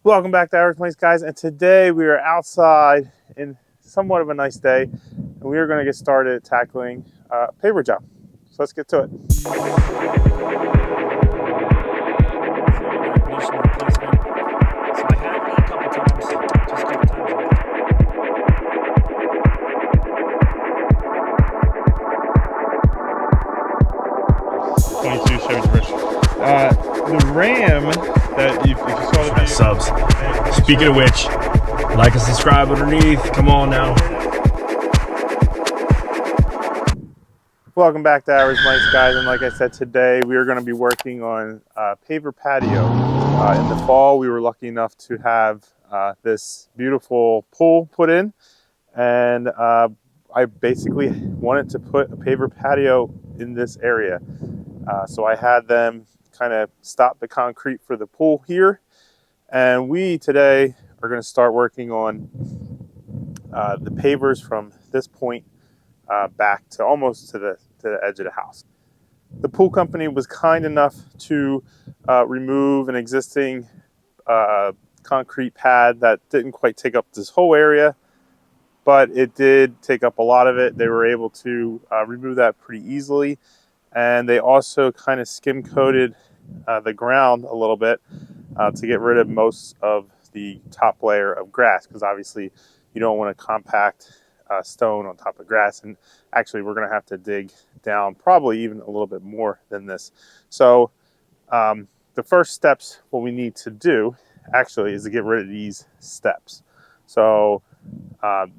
Welcome back to Average Place, guys, and today we are outside in somewhat of a nice day, and we are going to get started tackling paver job. So let's get to it. The Ram that if you saw the video, subs. Speaking of which, like and subscribe underneath. Come on now. Welcome back to Average Mice, guys, and like I said, today we are going to be working on paver patio. In the fall, we were lucky enough to have this beautiful pool put in, and I basically wanted to put a paver patio in this area. So I had them kind of stop the concrete for the pool here, and we today are going to start working on the pavers from this point back to almost to the edge of the house. The pool company was kind enough to remove an existing concrete pad that didn't quite take up this whole area, but it did take up a lot of it. They were able to remove that pretty easily, and they also kind of skim coated the ground a little bit to get rid of most of the top layer of grass, because obviously you don't want to compact stone on top of grass, and actually we're going to have to dig down probably even a little bit more than this. So the first steps, what we need to do actually is to get rid of these steps. So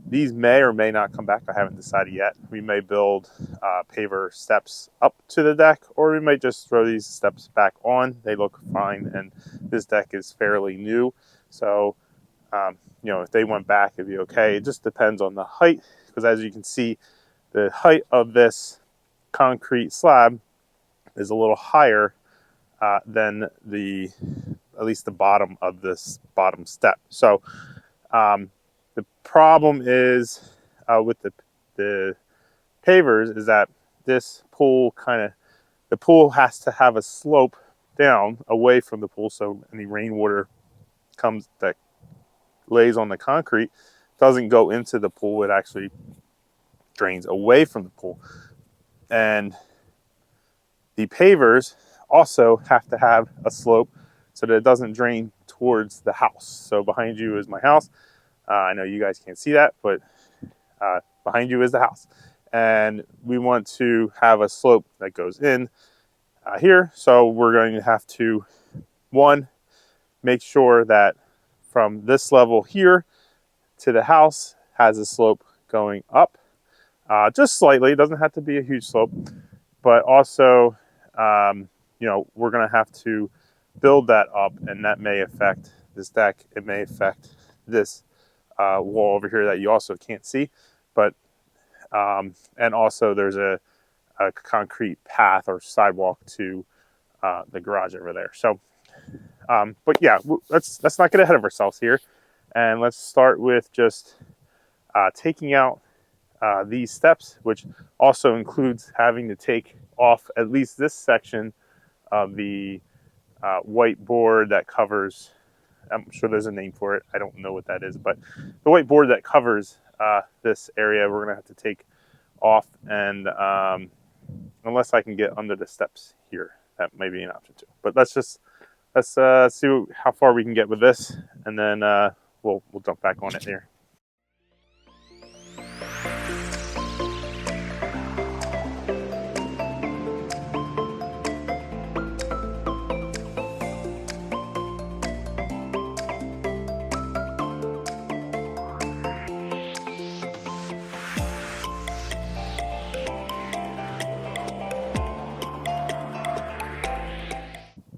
these may or may not come back. I haven't decided yet. We may build paver steps up to the deck, or we might just throw these steps back on. They look fine, and this deck is fairly new. So, you know, if they went back, it'd be okay. It just depends on the height, because as you can see, the height of this concrete slab is a little higher than at least the bottom of this bottom step. So, the problem is with the pavers is that this pool the pool has to have a slope down away from the pool, so any rainwater that lays on the concrete doesn't go into the pool. It actually drains away from the pool. And the pavers also have to have a slope so that it doesn't drain towards the house. So behind you is my house. I know you guys can't see that, but behind you is the house. And we want to have a slope that goes in here. So we're going to have to, one, make sure that from this level here to the house has a slope going up, just slightly. It doesn't have to be a huge slope, but also, you know, we're going to have to build that up, and that may affect this deck. It may affect this wall over here that you also can't see, but and also there's a concrete path or sidewalk to the garage over there. So but yeah, let's not get ahead of ourselves here, and let's start with just taking out these steps, which also includes having to take off at least this section of the white board that covers, I'm sure there's a name for it, I don't know what that is, but the white board that covers this area we're going to have to take off, and unless I can get under the steps here, that may be an option too. But let's see how far we can get with this, and then we'll jump back on it here.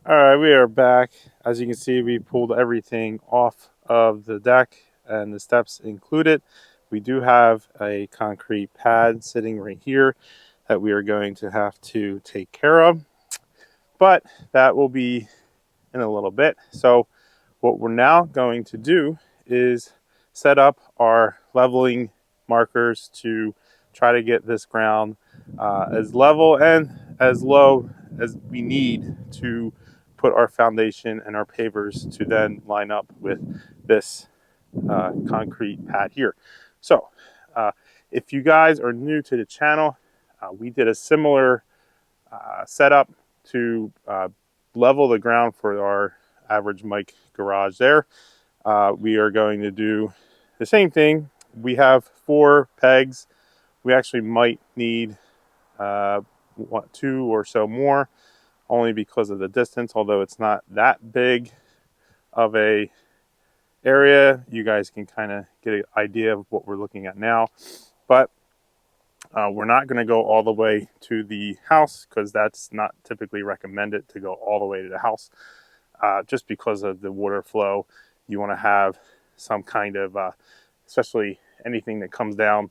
All right, we are back. As you can see, we pulled everything off of the deck and the steps included. We do have a concrete pad sitting right here that we are going to have to take care of, but that will be in a little bit. So what we're now going to do is set up our leveling markers to try to get this ground as level and as low as we need to put our foundation and our pavers to then line up with this concrete pad here. So if you guys are new to the channel, we did a similar setup to level the ground for our average mic garage there. We are going to do the same thing. We have 4 pegs. We actually might need 2 or so more, only because of the distance, although it's not that big of a area. You guys can kind of get an idea of what we're looking at now. But we're not going to go all the way to the house, because that's not typically recommended to go all the way to the house, just because of the water flow. You want to have some kind of, especially anything that comes down,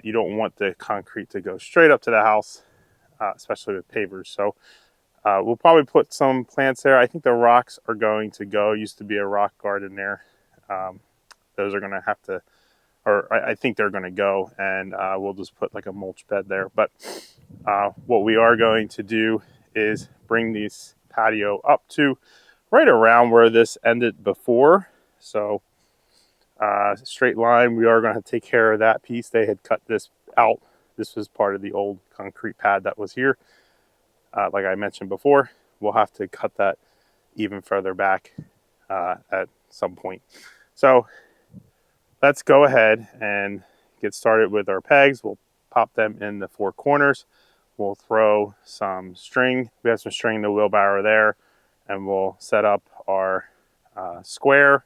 you don't want the concrete to go straight up to the house, especially with pavers. So we'll probably put some plants there. I think the rocks are going to go. Used to be a rock garden there. Those are going to have to, or I think they're going to go, and we'll just put like a mulch bed there. But what we are going to do is bring this patio up to right around where this ended before. So straight line, we are going to take care of that piece. They had cut this out. This was part of the old concrete pad that was here. Like I mentioned before, we'll have to cut that even further back at some point. So let's go ahead and get started with our pegs. We'll pop them in the 4 corners. We'll throw some string. We have some string in the wheelbarrow there, and we'll set up our square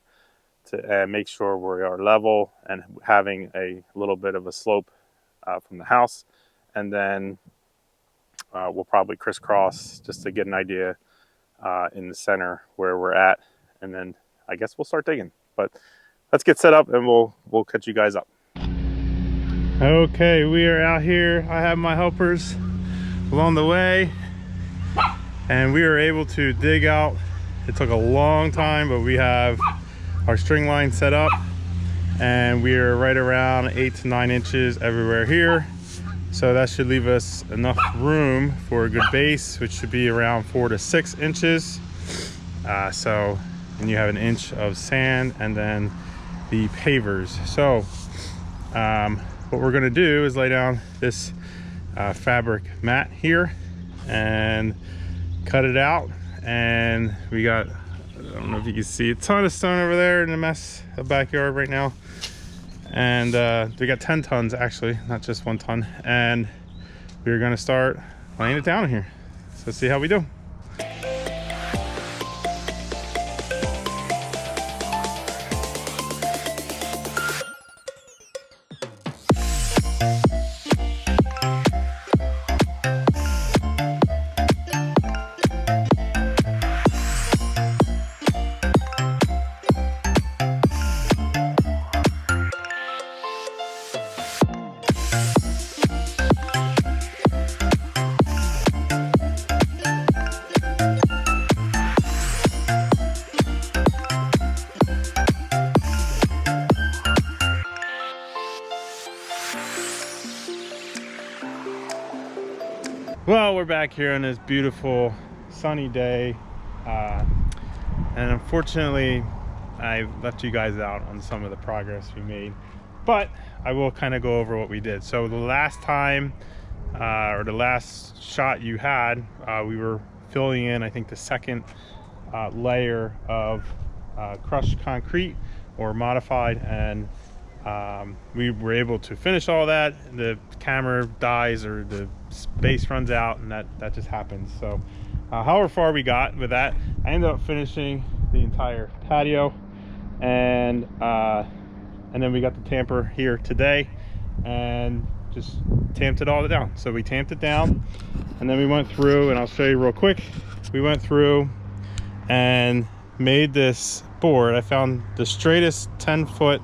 to make sure we are level and having a little bit of a slope from the house. And then we'll probably crisscross just to get an idea in the center where we're at, and then I guess we'll start digging. But let's get set up and we'll catch you guys up. Okay, we are out here. I have my helpers along the way, and we are able to dig out. It took a long time, but we have our string line set up, and we are right around 8 to 9 inches everywhere here. So that should leave us enough room for a good base, which should be around 4 to 6 inches. And you have an inch of sand and then the pavers. So what we're gonna do is lay down this fabric mat here and cut it out. And we got, I don't know if you can see, a ton of stone over there in the backyard right now. And we got 10 tons actually, not just 1 ton. And we're gonna start laying it down here. So let's see how we do. Well, we're back here on this beautiful sunny day, and unfortunately I left you guys out on some of the progress we made, but I will kind of go over what we did. So the last time, or the last shot you had, we were filling in, I think, the second layer of crushed concrete or modified, and we were able to finish all that. The camera dies or the space runs out, and that just happens. So however far we got with that, I ended up finishing the entire patio, and then we got the tamper here today and just tamped it all down. So we tamped it down, and then we went through, and I'll show you real quick. We went through and made this board. I found the straightest 10-foot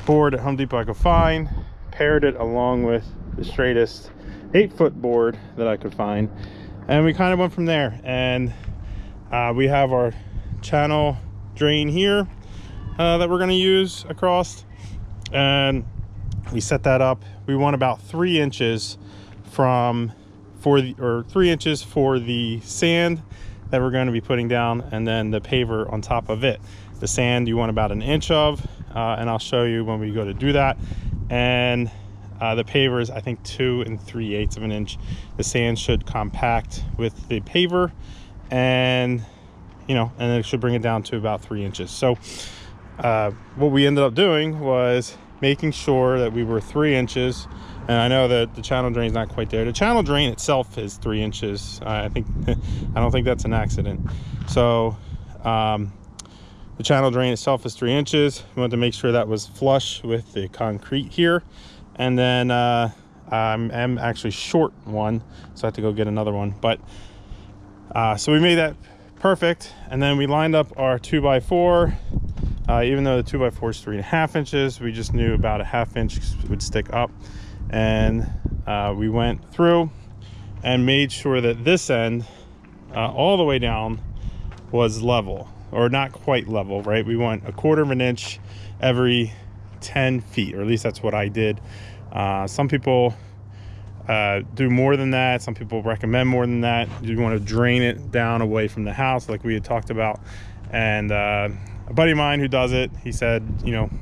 board at Home Depot I could find, paired it along with the straightest 8-foot board that I could find, and we kind of went from there. And we have our channel drain here that we're going to use across, and we set that up. We want about 3 inches for the sand that we're going to be putting down, and then the paver on top of it. The sand you want about 1 inch of, and I'll show you when we go to do that. And the paver is, I think, 2 3/8 of an inch. The sand should compact with the paver, and and it should bring it down to about 3 inches. So what we ended up doing was making sure that we were 3 inches. And I know that the channel drain is not quite there. The channel drain itself is 3 inches. I don't think that's an accident. So the channel drain itself is 3 inches. We wanted to make sure that was flush with the concrete here. And then I'm actually short one, so I have to go get another one. But so we made that perfect. And then we lined up our 2x4. Even though the 2x4 is 3.5 inches, we just knew about a 1/2 inch would stick up. And we went through and made sure that this end all the way down was level, or not quite level, right? We want 1/4 of an inch every 10 feet, or at least that's what I did. Some people do more than that. Some people recommend more than that. You want to drain it down away from the house, like we had talked about. And a buddy of mine who does it, he said,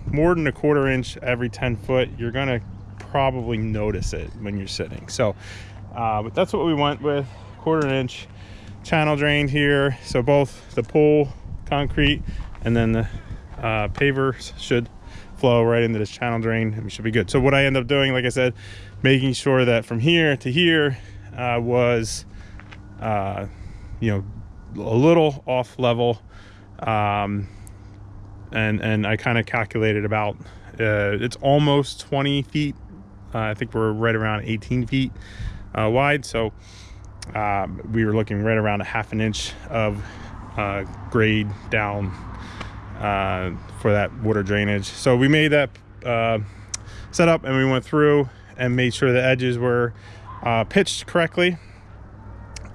more than 1/4 inch every 10 foot, you're gonna probably notice it when you're sitting. So but that's what we went with, 1/4 inch channel drain here. So both the pool concrete and then the paver should flow right into this channel drain, and we should be good. So what I ended up doing, like I said, making sure that from here to here was a little off level, and I kind of calculated about it's almost 20 feet. I think we're right around 18 feet wide. So we were looking right around a 1/2 inch of grade down for that water drainage. So we made that setup, and we went through and made sure the edges were pitched correctly.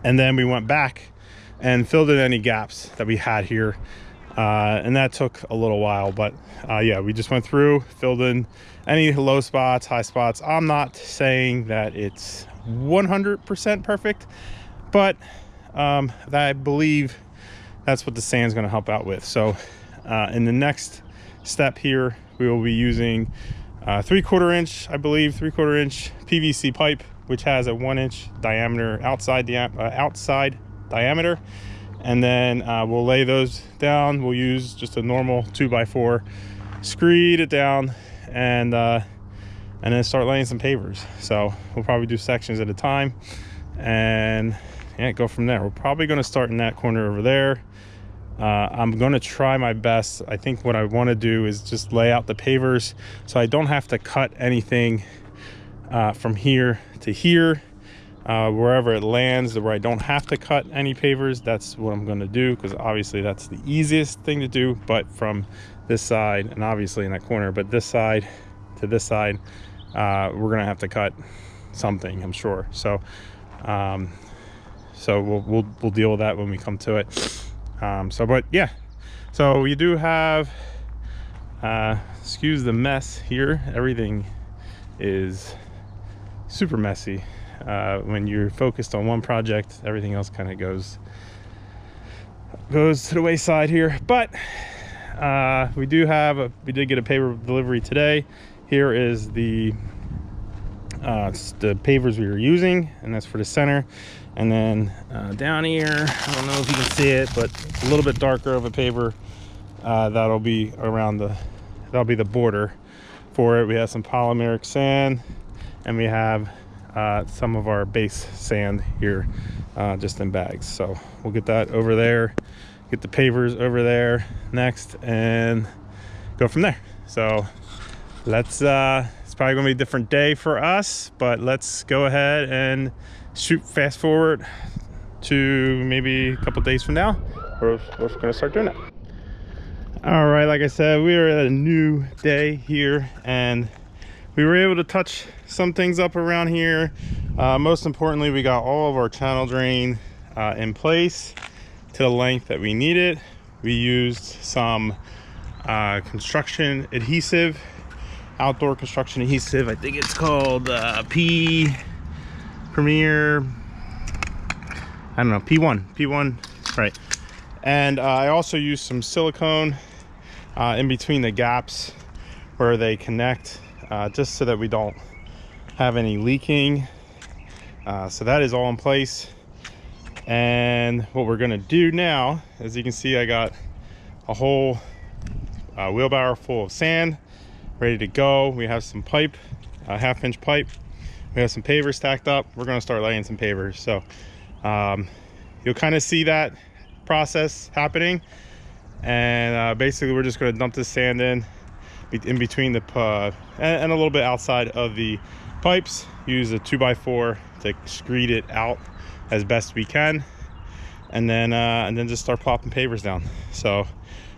And then we went back and filled in any gaps that we had here. And that took a little while, but yeah, we just went through, filled in any low spots, high spots. I'm not saying that it's 100% perfect, but I believe that's what the sand's going to help out with. So in the next step here, we will be using 3/4 inch, I believe, 3/4 inch PVC pipe, which has a 1 inch diameter outside diameter. And then we'll lay those down. We'll use just a normal 2x4, screed it down, and then start laying some pavers. So we'll probably do sections at a time, and yeah, go from there. We're probably going to start in that corner over there. I'm going to try my best. I think what I want to do is just lay out the pavers so I don't have to cut anything from here to here. Wherever it lands, where I don't have to cut any pavers, that's what I'm going to do, because obviously that's the easiest thing to do. But from this side, and obviously in that corner, but this side to this side, we're going to have to cut something, I'm sure. So we'll deal with that when we come to it. But yeah, so we do have excuse the mess here. Everything is super messy. When you're focused on one project, everything else kind of goes to the wayside here. But we did get a paver delivery today. Here is the pavers we were using, and that's for the center. And then down here, I don't know if you can see it, but it's a little bit darker of a paver. That'll be the border for it. We have some polymeric sand, and we have some of our base sand here, just in bags. So we'll get that over there, get the pavers over there next, and go from there. So let's it's probably gonna be a different day for us, but let's go ahead and fast forward to maybe a couple days from now. We're gonna start doing that. All right, like I said, we are at a new day here, and we were able to touch some things up around here. Most importantly, we got all of our channel drain in place to the length that we needed. We used some construction adhesive, outdoor construction adhesive. I think it's called Premier, I don't know, P1 right. And I also use some silicone in between the gaps where they connect, just so that we don't have any leaking. So that is all in place. And what we're gonna do now, as you can see, I got a whole wheelbarrow full of sand ready to go. We have some pipe, a 1/2-inch pipe. We have some pavers stacked up. We're gonna start laying some pavers. So you'll kind of see that process happening. And basically we're just gonna dump this sand in between the and a little bit outside of the pipes. Use a 2x4 to screed it out as best we can, and then just start popping pavers down. So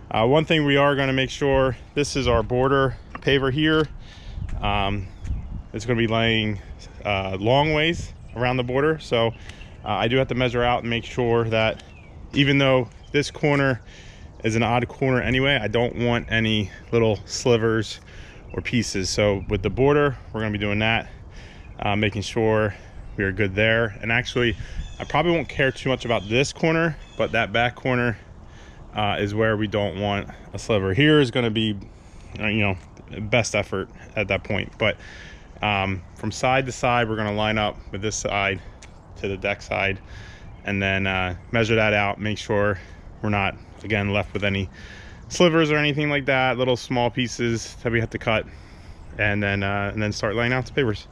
one thing we are going to make sure, this is our border paver here. It's going to be laying long ways around the border, so I do have to measure out and make sure that, even though this corner is an odd corner anyway, I don't want any little slivers or pieces. So with the border, we're going to be doing that, making sure we are good there. And actually, I probably won't care too much about this corner, but that back corner is where we don't want a sliver. Here is going to be, you know, best effort at that point. But from side to side, we're going to line up with this side to the deck side, and then measure that out, make sure we're not, again, left with any slivers or anything like that, little small pieces that we have to cut, and then start laying out the pavers.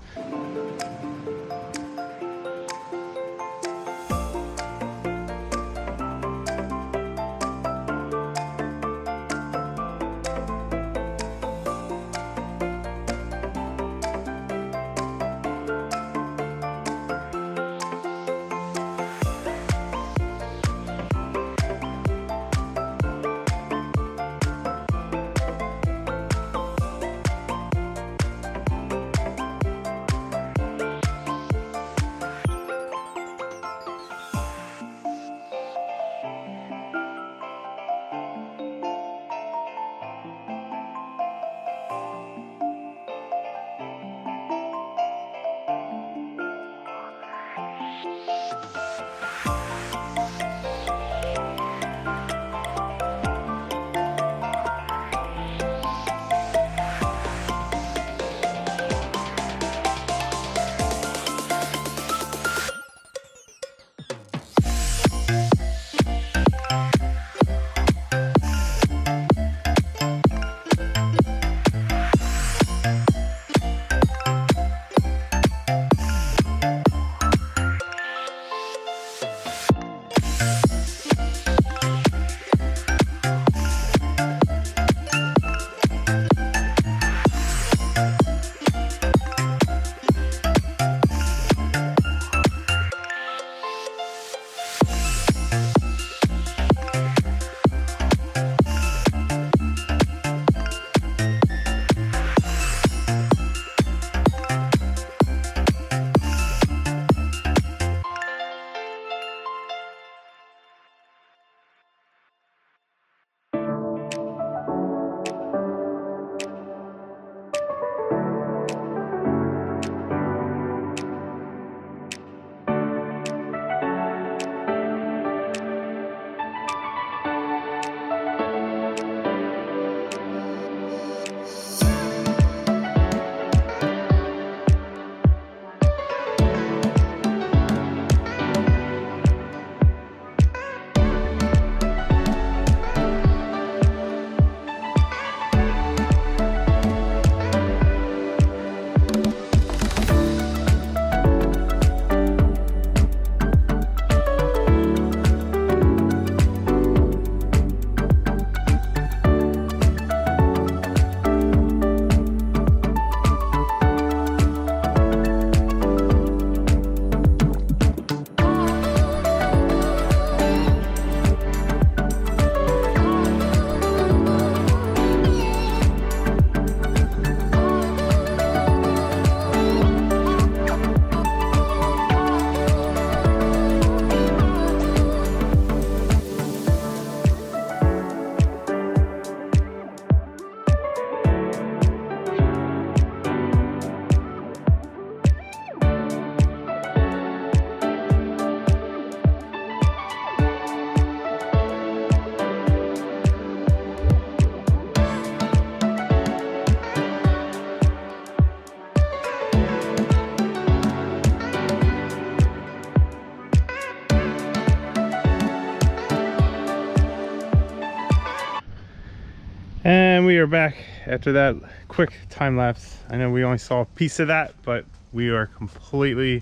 And we are back after that quick time lapse. I know we only saw a piece of that, but we are completely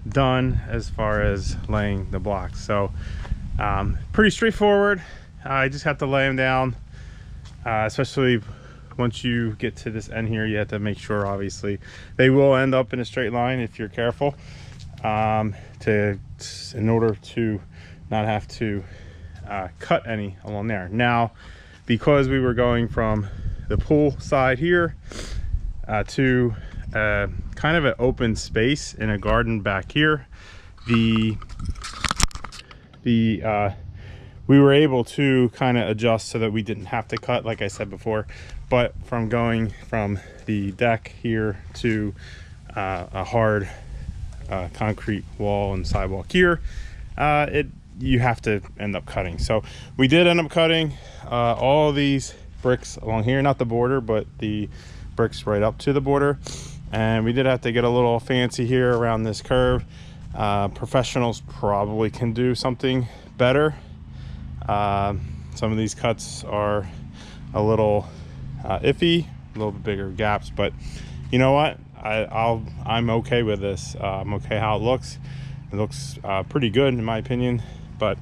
done as far as laying the blocks. So pretty straightforward. I just have to lay them down, especially once you get to this end here. You have to make sure, obviously, they will end up in a straight line if you're careful, in order to not have to cut any along there. Now, because we were going from the pool side here to kind of an open space in a garden back here, we were able to kind of adjust so that we didn't have to cut, like I said before. But from going from the deck here to a hard concrete wall and sidewalk here, you have to end up cutting. So we did end up cutting all these bricks along here, not the border, but the bricks right up to the border. And we did have to get a little fancy here around this curve. Professionals probably can do something better. Some of these cuts are a little iffy, a little bit bigger gaps, but you know what? I'm okay with this. I'm okay how it looks. It looks pretty good in my opinion, but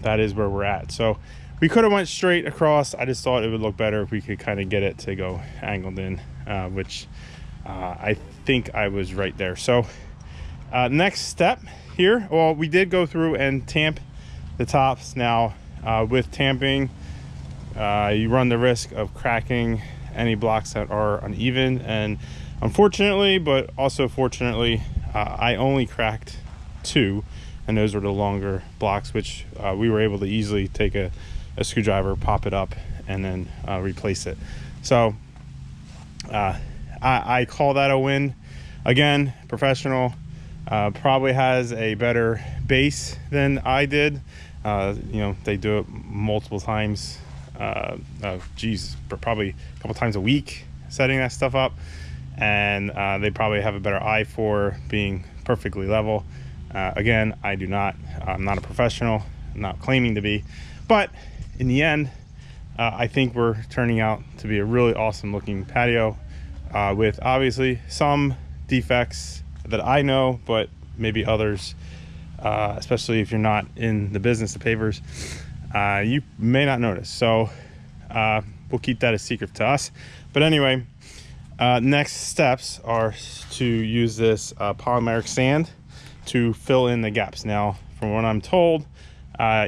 that is where we're at. So we could have went straight across. I just thought it would look better if we could kind of get it to go angled in, which I think I was right there. So next step here, well, we did go through and tamp the tops. Now with tamping, you run the risk of cracking any blocks that are uneven, and unfortunately, but also fortunately, I only cracked 2, and those were the longer blocks, which we were able to easily take a screwdriver, pop it up, and then replace it. So I call that a win. Again, professional probably has a better base than I did. You know, they do it multiple times, probably a couple times a week, setting that stuff up. And they probably have a better eye for being perfectly level. Again, I do not. I'm not a professional. I'm not claiming to be. But in the end, I think we're turning out to be a really awesome looking patio with obviously some defects that I know, but maybe others, especially if you're not in the business of pavers, you may not notice. So we'll keep that a secret to us. But anyway, next steps are to use this polymeric sand to fill in the gaps. Now, from what I'm told,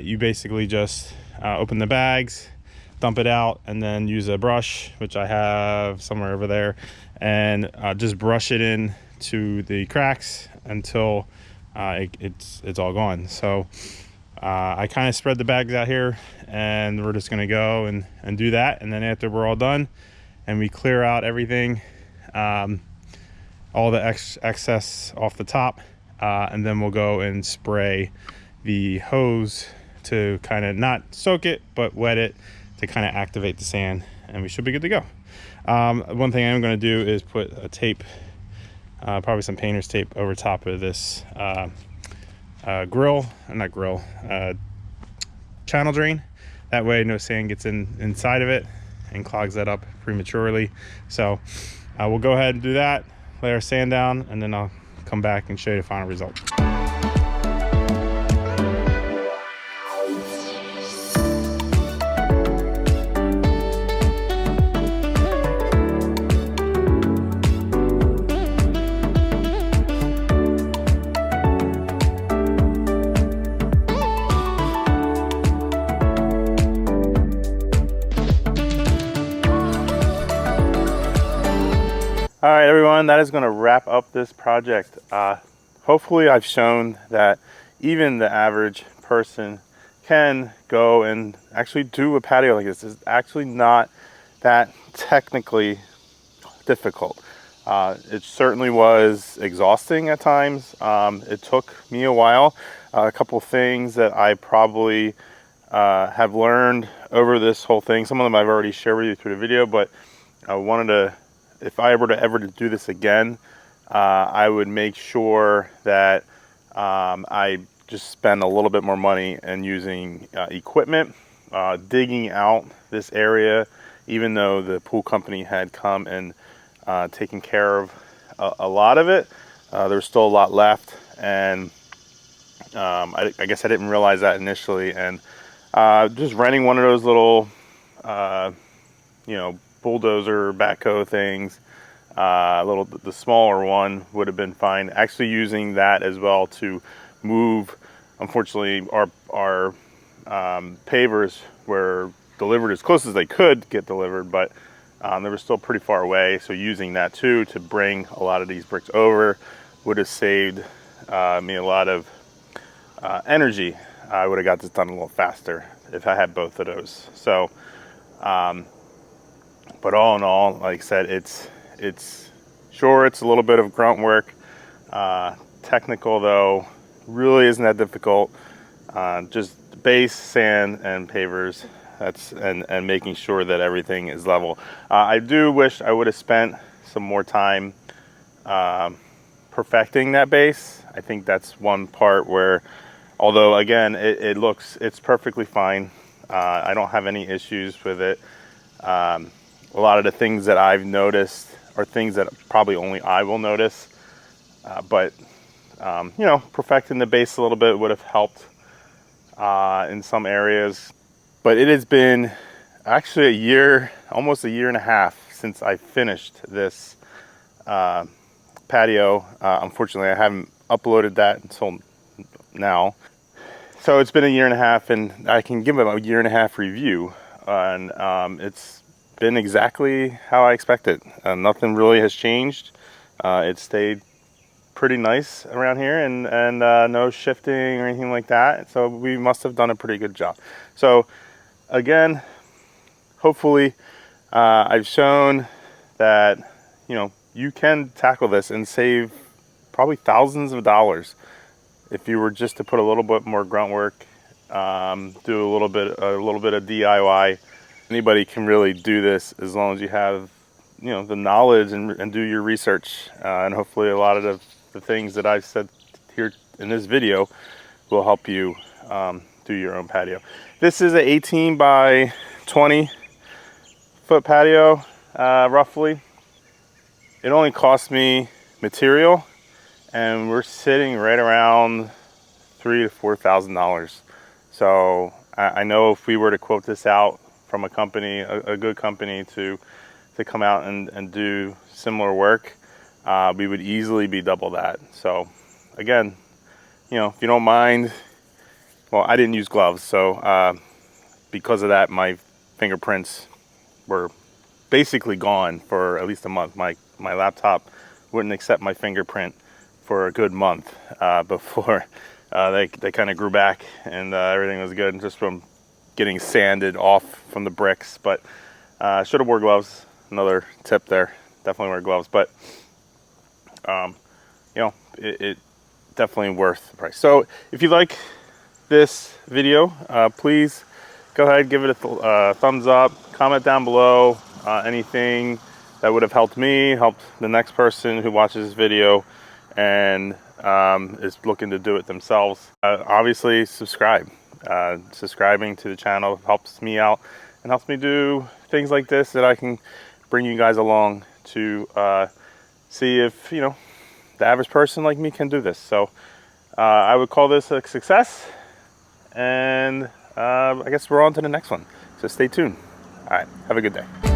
you basically just open the bags, dump it out, and then use a brush, which I have somewhere over there, and just brush it in to the cracks until it's all gone. So I kind of spread the bags out here, and we're just gonna go and do that. And then after we're all done and we clear out everything, all the excess off the top, and then we'll go and spray the hose to kind of not soak it but wet it to kind of activate the sand, and we should be good to go. One thing I'm going to do is put a tape, probably some painter's tape, over top of this channel drain. That way no sand gets inside of it and clogs that up prematurely. So we'll go ahead and do that, lay our sand down, and then I'll come back and show you the final result. All right, everyone, that is going to wrap up this project. Hopefully I've shown that even the average person can go and actually do a patio like this. It's actually not that technically difficult. It certainly was exhausting at times. It took me a while. A couple things that I probably have learned over this whole thing. Some of them I've already shared with you through the video, but I wanted to, if I were to ever do this again, I would make sure that I just spend a little bit more money in using equipment digging out this area, even though the pool company had come and taken care of a lot of it. There's still a lot left, and I guess I didn't realize that initially. And just renting one of those little, bulldozer backhoe things, the smaller one would have been fine. Actually using that as well to move. Unfortunately, our pavers were delivered as close as they could get delivered, but they were still pretty far away. So using that too to bring a lot of these bricks over would have saved me a lot of energy. I would have got this done a little faster if I had both of those. So, but all in all, like I said, it's a little bit of grunt work. Technical though, really isn't that difficult. Just base, sand, and pavers. And making sure that everything is level. I do wish I would have spent some more time perfecting that base. I think that's one part where, although again, it's perfectly fine. I don't have any issues with it. A lot of the things that I've noticed are things that probably only I will notice. But perfecting the base a little bit would have helped in some areas. But it has been actually a year, almost a year and a half since I finished this patio. Unfortunately, I haven't uploaded that until now. So it's been a year and a half, and I can give it a year and a half review. And it's been exactly how I expected. Nothing really has changed. It stayed pretty nice around here, and no shifting or anything like that. So we must have done a pretty good job. So again, hopefully I've shown that you can tackle this and save probably thousands of dollars if you were just to put a little bit more grunt work, do a little bit of DIY. Anybody can really do this as long as you have the knowledge and do your research, and hopefully a lot of the things that I've said here in this video will help you do your own patio. This is an 18 by 20 foot patio, roughly. It only cost me material, and we're sitting right around $3,000 to $4,000. So I know if we were to quote this out from a company, a good company to come out and do similar work, we would easily be double that. So again, if you don't mind, well, I didn't use gloves, so because of that, my fingerprints were basically gone for at least a month. My laptop wouldn't accept my fingerprint for a good month before they kind of grew back, and everything was good just from getting sanded off from the bricks. But should have wore gloves. Another tip there, definitely wear gloves. But it definitely worth the price. So if you like this video, please go ahead, give it a thumbs up, comment down below anything that would have helped me, helped the next person who watches this video and is looking to do it themselves. Obviously subscribe. Subscribing to the channel helps me out and helps me do things like this, that I can bring you guys along to see if the average person like me can do this. So I would call this a success, and I guess we're on to the next one, so stay tuned. All right, have a good day.